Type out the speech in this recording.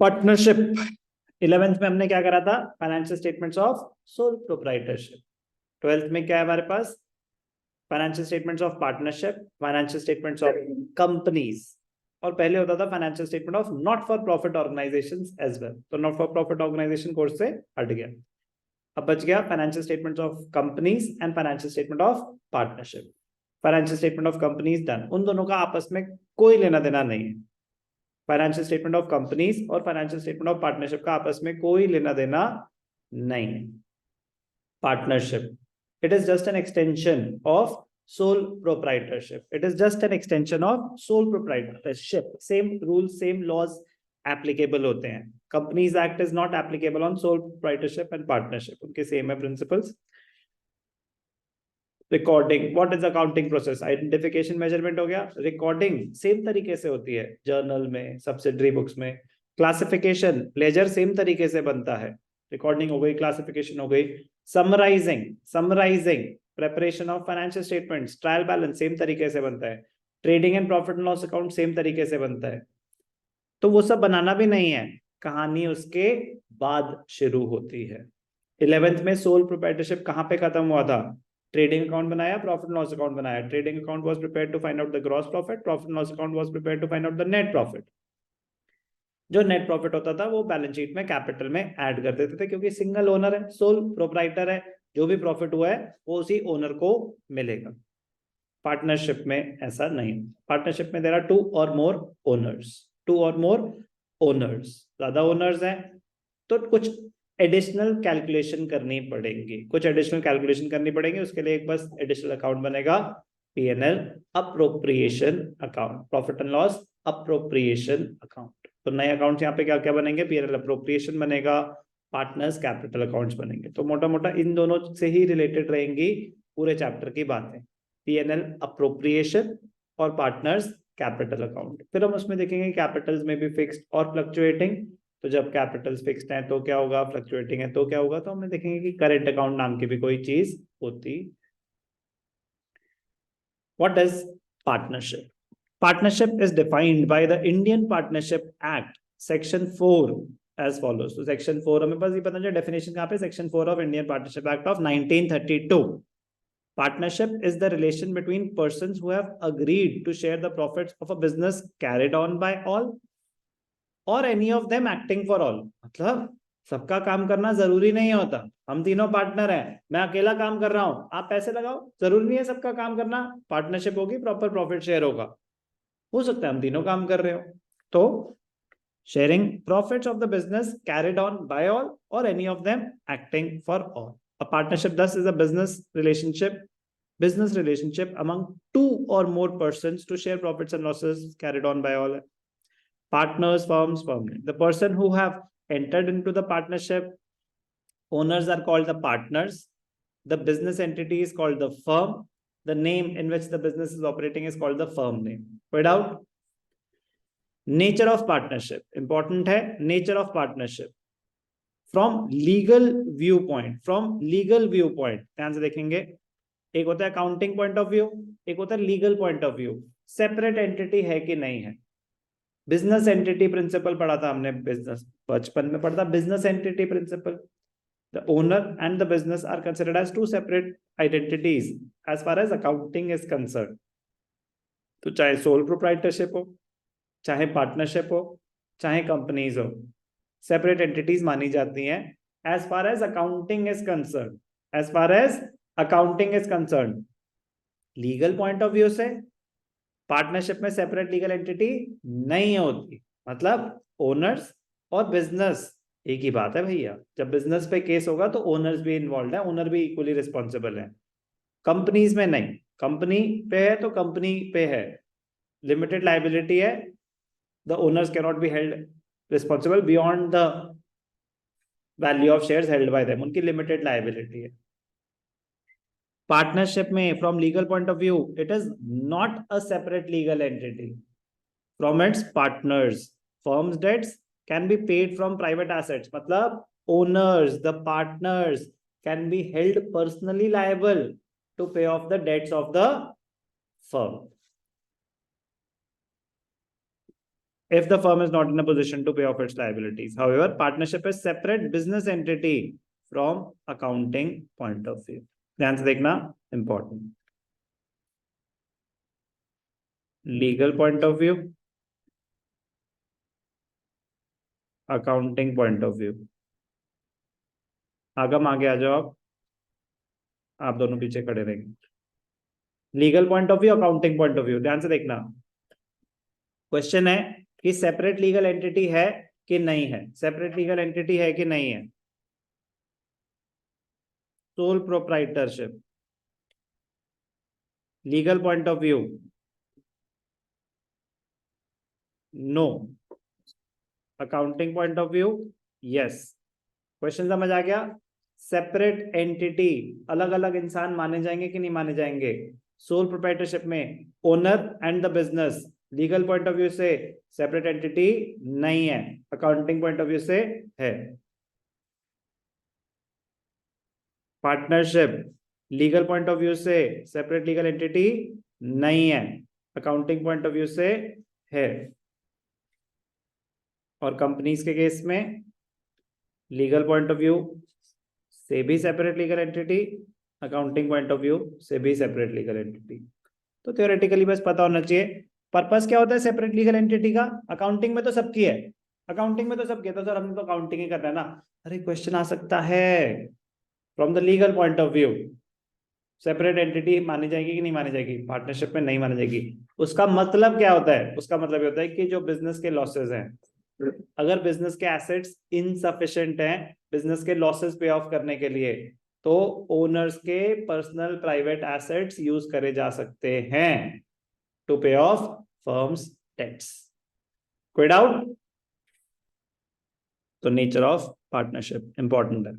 Partnership 11th में हमने क्या करा था? Financial statements of sole proprietorship. 12th में क्या है हमारे पास? Financial statements of partnership, financial statements of companies, और पहले होता था financial statement of not for profit organisations as well. तो not for profit organisation course से हट गया, अब बच गया financial statements of companies and financial statement of partnership. Financial statement of companies done, उन दोनों का आपस में कोई लेना देना नहीं है। फाइनेंशियल स्टेटमेंट ऑफ कंपनीज और फाइनेंशियल स्टेटमेंट ऑफ पार्टनरशिप का आपस में कोई लेना देना नहीं है। Partnership, it is just an extension of sole proprietorship. It is just an extension of sole proprietorship. Same rules, same laws applicable होते हैं. Companies Act is not applicable on sole proprietorship and partnership. उनके same है principles. Recording, what is accounting process? Identification measurement हो गया. Recording same तरीके से होती है, journal में, subsidiary books में. Classification, ledger same तरीके से बनता है. Recording हो गई, classification हो गई. Summarising preparation of financial statements, trial balance same तरीके से बनता है. Trading and profit and loss account same तरीके से बनता है. तो वो सब बनाना भी नहीं है, कहानी उसके बाद शुरू होती है. 11th में सोल प्रोप्राइटरशिप कहां पे खत्म हुआ था? ट्रेडिंग अकाउंट बनाया, प्रॉफिट एंड लॉस अकाउंट बनाया. Trading account was prepared to find out the gross profit, profit and loss account was prepared to find out the net profit. जो net profit होता था वो बैलेंस शीट में capital में add कर देते थे, क्योंकि सिंगल ओनर है, सोल प्रोप्राइटर है, जो भी प्रॉफिट हुआ है वो उसी ओनर को मिलेगा. पार्टनरशिप में ऐसा नहीं. पार्टनरशिप में देयर आर टू और मोर ओनर्स, ज्यादा ओनर्स हैं तो कुछ एडिशनल कैलकुलेशन करनी पड़ेगी. उसके लिए एक बस एडिशनल अकाउंट बनेगा, P&L appropriation account, profit and loss appropriation account. तो नए अकाउंट्स यहाँ पे क्या क्या बनेंगे? P&L अप्रोप्रिएशन बनेगा, पार्टनर्स कैपिटल अकाउंट्स बनेंगे. तो मोटा मोटा इन दोनों से ही रिलेटेड रहेंगी पूरे चैप्टर की बातें, P&L अप्रोप्रिएशन और पार्टनर्स कैपिटल अकाउंट. फिर हम उसमें देखेंगे कैपिटल्स में भी फिक्स्ड और फ्लक्चुएटिंग. तो जब कैपिटल्स फिक्स्ड हैं तो क्या होगा, फ्लक्चुएटिंग है तो क्या होगा, तो हमने देखेंगे कि करेंट अकाउंट नाम की भी कोई चीज होती. What is partnership? Partnership is defined by the Indian Partnership Act, Section 4 as follows. So Section 4 हमें बस ये पता चला definition कहाँ पे? Section 4 of Indian Partnership Act of 1932. Partnership is the relation between persons who have agreed to share the profits of a business carried on by all or any of them acting for all. मतलब सबका काम करना जरूरी नहीं होता. हम तीनों partner हैं, मैं अकेला काम कर रहा हूं, आप पैसे लगाओ, जरूरी नहीं है सबका काम करना. पार्टनरशिप होगी, प्रॉपर प्रॉफिट शेयर होगा. हो सकता है हम तीनों काम कर रहे हो. तो sharing profits of the business carried on by all or any of them acting for all. A partnership thus is a business relationship among two or more persons to share profits and losses carried on by all. Partners, firms, the person who have entered into the partnership, owners are called the partners. The business entity is called the firm. The name in which the business is operating is called the firm name. Put out. Nature of partnership. Important है nature of partnership. From legal viewpoint. ध्यान से देखेंगे. एक होता है accounting point of view, एक होता है legal point of view. Separate entity है कि नहीं है. Business entity principle पढ़ा था हमने, business बचपन में पढ़ा था business entity principle. The owner and the business are considered as two separate identities as far as accounting is concerned. तो चाहे sole proprietorship हो, चाहे पार्टनरशिप हो, चाहे कंपनीज हो, सेपरेट एंटिटीज मानी जाती हैं as far as accounting is concerned. Legal point of view से पार्टनरशिप में सेपरेट लीगल एंटिटी नहीं होती. मतलब ओनर्स और बिजनेस एक ही बात है भैया. जब बिजनेस पे केस होगा तो ओनर्स भी इन्वॉल्व है, ओनर भी इक्वली रिस्पॉन्सिबल है. कंपनीज में नहीं. कंपनी पे है तो कंपनी पे है, लिमिटेड लाइबिलिटी है. The owners cannot be held responsible beyond the value of shares held by them. उनकी limited liability है. Partnership में from legal point of view, it is not a separate legal entity from its partners. Firm's debts can be paid from private assets. मतलब owners, the partners can be held personally liable to pay off the debts of the firm. if the firm is not in a position to pay off its liabilities. However, partnership is separate business entity from accounting point of view. ध्यान से देखना, important. Legal point of view, accounting point of view. आगम आगे आ जाओ आप दोनों पीछे खड़े रहेंगे. Legal point of view, accounting point of view. ध्यान से देखना, क्वेश्चन है कि सेपरेट लीगल एंटिटी है कि नहीं है. सेपरेट लीगल एंटिटी है कि नहीं है. Sole proprietorship, legal point of view, no. Accounting point of view, yes. Question समझ आ गया. सेपरेट एंटिटी, अलग अलग इंसान माने जाएंगे कि नहीं माने जाएंगे. सोल प्रोप्राइटरशिप में owner and the business, legal point of view से सेपरेट एंटिटी नहीं है, अकाउंटिंग पॉइंट ऑफ व्यू से है. Partnership, legal point of view से सेपरेट लीगल एंटिटी नहीं है, अकाउंटिंग पॉइंट ऑफ व्यू से है. और कंपनीज के केस में लीगल पॉइंट ऑफ व्यू से भी separate legal entity, accounting point of view से भी सेपरेट लीगल एंटिटी. तो थ्योरेटिकली बस पता होना चाहिए पर्पस क्या होता है सेपरेट लीगल एंटिटी का. अकाउंटिंग में तो सबकी है, अकाउंटिंग में तो सबकी है, तो सर हमने तो अकाउंटिंग ही करना है ना. अरे क्वेश्चन आ सकता है from the legal point of view, separate entity मानी जाएगी कि नहीं मानी जाएगी. पार्टनरशिप में नहीं मानी जाएगी. उसका मतलब क्या होता है. उसका मतलब ये होता है कि जो बिजनेस के लॉसेस हैं, अगर बिजनेस के एसेट्स इनसफिशिएंट हैं बिजनेस के लॉसेस पे ऑफ करने के लिए, तो ओनर्स के पर्सनल प्राइवेट एसेट्स यूज करे जा सकते हैं टू पे ऑफ फर्म्स डेट्स. कोई डाउट. तो नेचर ऑफ पार्टनरशिप इंपॉर्टेंट है.